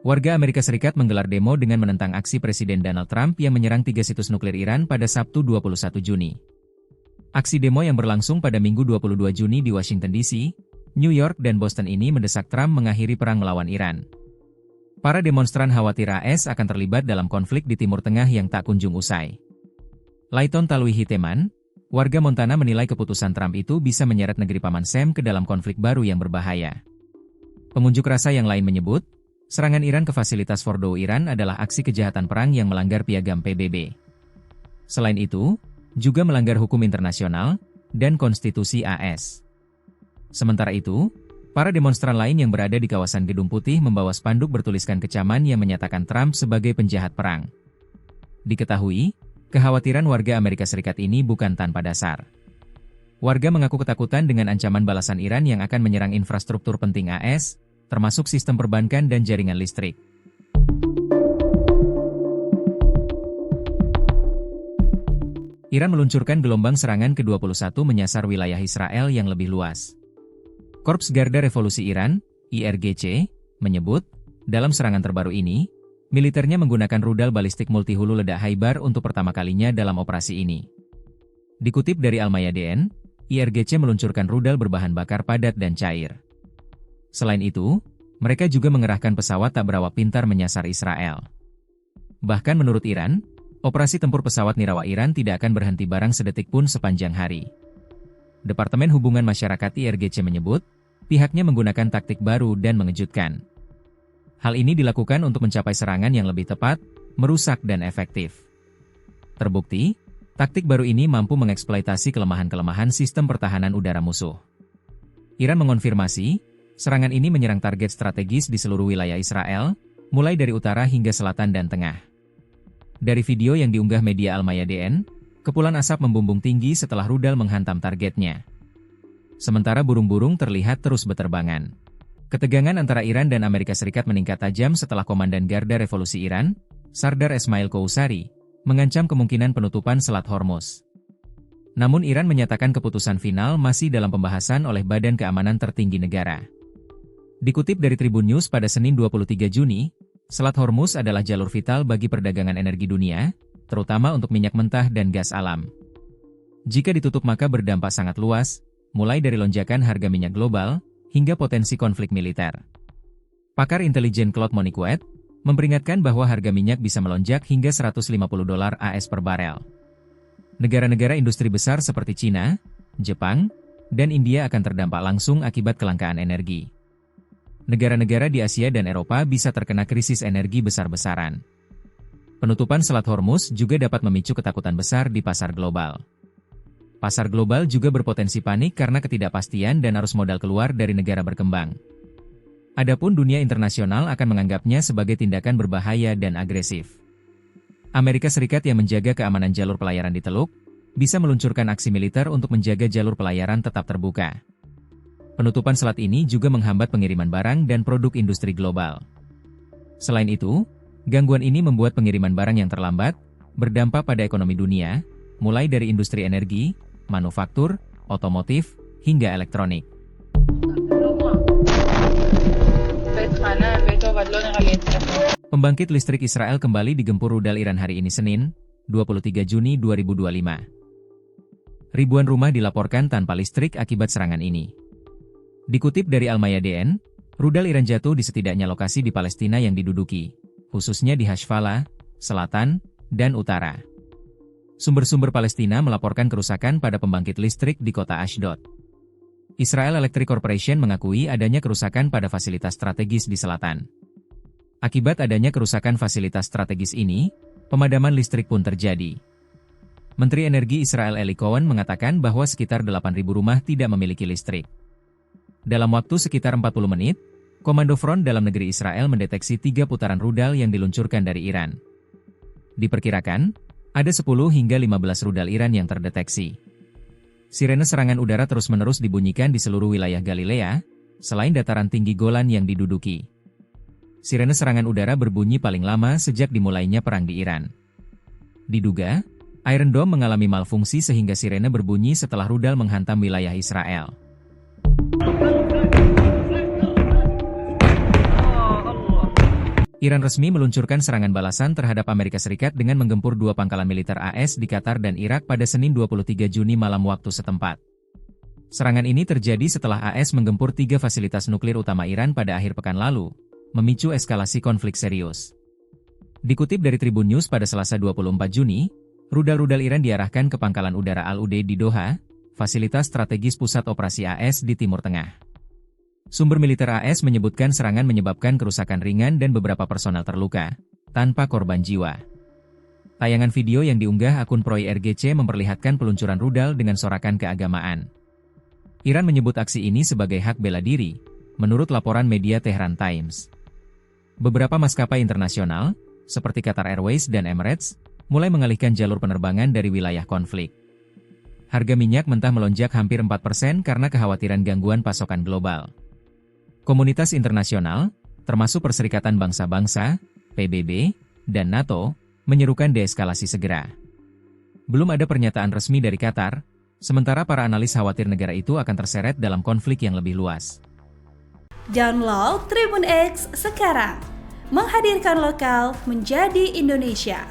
Warga Amerika Serikat menggelar demo dengan menentang aksi Presiden Donald Trump yang menyerang 3 situs nuklir Iran pada Sabtu 21 Juni. Aksi demo yang berlangsung pada Minggu 22 Juni di Washington DC, New York dan Boston ini mendesak Trump mengakhiri perang melawan Iran. Para demonstran khawatir AS akan terlibat dalam konflik di Timur Tengah yang tak kunjung usai. Layton Talwihi Teman, warga Montana menilai keputusan Trump itu bisa menyeret negeri Paman Sam ke dalam konflik baru yang berbahaya. Pengunjuk rasa yang lain menyebut, serangan Iran ke fasilitas Fordow Iran adalah aksi kejahatan perang yang melanggar piagam PBB. Selain itu, juga melanggar hukum internasional dan konstitusi AS. Sementara itu, para demonstran lain yang berada di kawasan Gedung Putih membawa spanduk bertuliskan kecaman yang menyatakan Trump sebagai penjahat perang. Diketahui, kekhawatiran warga Amerika Serikat ini bukan tanpa dasar. Warga mengaku ketakutan dengan ancaman balasan Iran yang akan menyerang infrastruktur penting AS, termasuk sistem perbankan dan jaringan listrik. Iran meluncurkan gelombang serangan ke-21 menyasar wilayah Israel yang lebih luas. Korps Garda Revolusi Iran, IRGC, menyebut, dalam serangan terbaru ini, militernya menggunakan rudal balistik multihulu ledak Haibar untuk pertama kalinya dalam operasi ini. Dikutip dari Al-Mayadeen, IRGC meluncurkan rudal berbahan bakar padat dan cair. Selain itu, mereka juga mengerahkan pesawat tak berawak pintar menyasar Israel. Bahkan menurut Iran, operasi tempur pesawat nirawa Iran tidak akan berhenti barang sedetik pun sepanjang hari. Departemen Hubungan Masyarakat IRGC menyebut, pihaknya menggunakan taktik baru dan mengejutkan. Hal ini dilakukan untuk mencapai serangan yang lebih tepat, merusak dan efektif. Terbukti, taktik baru ini mampu mengeksploitasi kelemahan-kelemahan sistem pertahanan udara musuh. Iran mengonfirmasi, serangan ini menyerang target strategis di seluruh wilayah Israel, mulai dari utara hingga selatan dan tengah. Dari video yang diunggah media Al-Mayadeen, kepulan asap membumbung tinggi setelah rudal menghantam targetnya. Sementara burung-burung terlihat terus berterbangan. Ketegangan antara Iran dan Amerika Serikat meningkat tajam setelah Komandan Garda Revolusi Iran, Sardar Esmail Kousari, mengancam kemungkinan penutupan Selat Hormuz. Namun Iran menyatakan keputusan final masih dalam pembahasan oleh Badan Keamanan Tertinggi negara. Dikutip dari Tribun News pada Senin 23 Juni, Selat Hormuz adalah jalur vital bagi perdagangan energi dunia, terutama untuk minyak mentah dan gas alam. Jika ditutup maka berdampak sangat luas, mulai dari lonjakan harga minyak global, hingga potensi konflik militer. Pakar intelijen Claude Moniquet memperingatkan bahwa harga minyak bisa melonjak hingga $150 AS per barel. Negara-negara industri besar seperti Cina, Jepang, dan India akan terdampak langsung akibat kelangkaan energi. Negara-negara di Asia dan Eropa bisa terkena krisis energi besar-besaran. Penutupan Selat Hormuz juga dapat memicu ketakutan besar di pasar global. Pasar global juga berpotensi panik karena ketidakpastian dan arus modal keluar dari negara berkembang. Adapun dunia internasional akan menganggapnya sebagai tindakan berbahaya dan agresif. Amerika Serikat yang menjaga keamanan jalur pelayaran di Teluk, bisa meluncurkan aksi militer untuk menjaga jalur pelayaran tetap terbuka. Penutupan selat ini juga menghambat pengiriman barang dan produk industri global. Selain itu, gangguan ini membuat pengiriman barang yang terlambat, berdampak pada ekonomi dunia, mulai dari industri energi, manufaktur, otomotif, hingga elektronik. Pembangkit listrik Israel kembali digempur rudal Iran hari ini Senin, 23 Juni 2025. Ribuan rumah dilaporkan tanpa listrik akibat serangan ini. Dikutip dari Al-Mayadeen, rudal Iran jatuh di setidaknya lokasi di Palestina yang diduduki, khususnya di Hashfala, selatan, dan utara. Sumber-sumber Palestina melaporkan kerusakan pada pembangkit listrik di kota Ashdod. Israel Electric Corporation mengakui adanya kerusakan pada fasilitas strategis di selatan. Akibat adanya kerusakan fasilitas strategis ini, pemadaman listrik pun terjadi. Menteri Energi Israel Eli Cohen mengatakan bahwa sekitar 8.000 rumah tidak memiliki listrik. Dalam waktu sekitar 40 menit, Komando Front Dalam Negeri Israel mendeteksi 3 putaran rudal yang diluncurkan dari Iran. Diperkirakan, ada 10 hingga 15 rudal Iran yang terdeteksi. Sirene serangan udara terus-menerus dibunyikan di seluruh wilayah Galilea, selain dataran tinggi Golan yang diduduki. Sirene serangan udara berbunyi paling lama sejak dimulainya perang di Iran. Diduga, Iron Dome mengalami malfungsi sehingga sirene berbunyi setelah rudal menghantam wilayah Israel. Iran resmi meluncurkan serangan balasan terhadap Amerika Serikat dengan menggempur 2 pangkalan militer AS di Qatar dan Irak pada Senin 23 Juni malam waktu setempat. Serangan ini terjadi setelah AS menggempur 3 fasilitas nuklir utama Iran pada akhir pekan lalu, memicu eskalasi konflik serius. Dikutip dari Tribun News pada Selasa 24 Juni, rudal-rudal Iran diarahkan ke pangkalan udara Al-Udeid di Doha, fasilitas strategis pusat operasi AS di Timur Tengah. Sumber militer AS menyebutkan serangan menyebabkan kerusakan ringan dan beberapa personel terluka, tanpa korban jiwa. Tayangan video yang diunggah akun Pro-IRGC memperlihatkan peluncuran rudal dengan sorakan keagamaan. Iran menyebut aksi ini sebagai hak bela diri, menurut laporan media Tehran Times. Beberapa maskapai internasional, seperti Qatar Airways dan Emirates, mulai mengalihkan jalur penerbangan dari wilayah konflik. Harga minyak mentah melonjak hampir 4% karena kekhawatiran gangguan pasokan global. Komunitas internasional, termasuk Perserikatan Bangsa-Bangsa, PBB, dan NATO, menyerukan deeskalasi segera. Belum ada pernyataan resmi dari Qatar, sementara para analis khawatir negara itu akan terseret dalam konflik yang lebih luas. Download Tribun X sekarang, menghadirkan lokal menjadi Indonesia.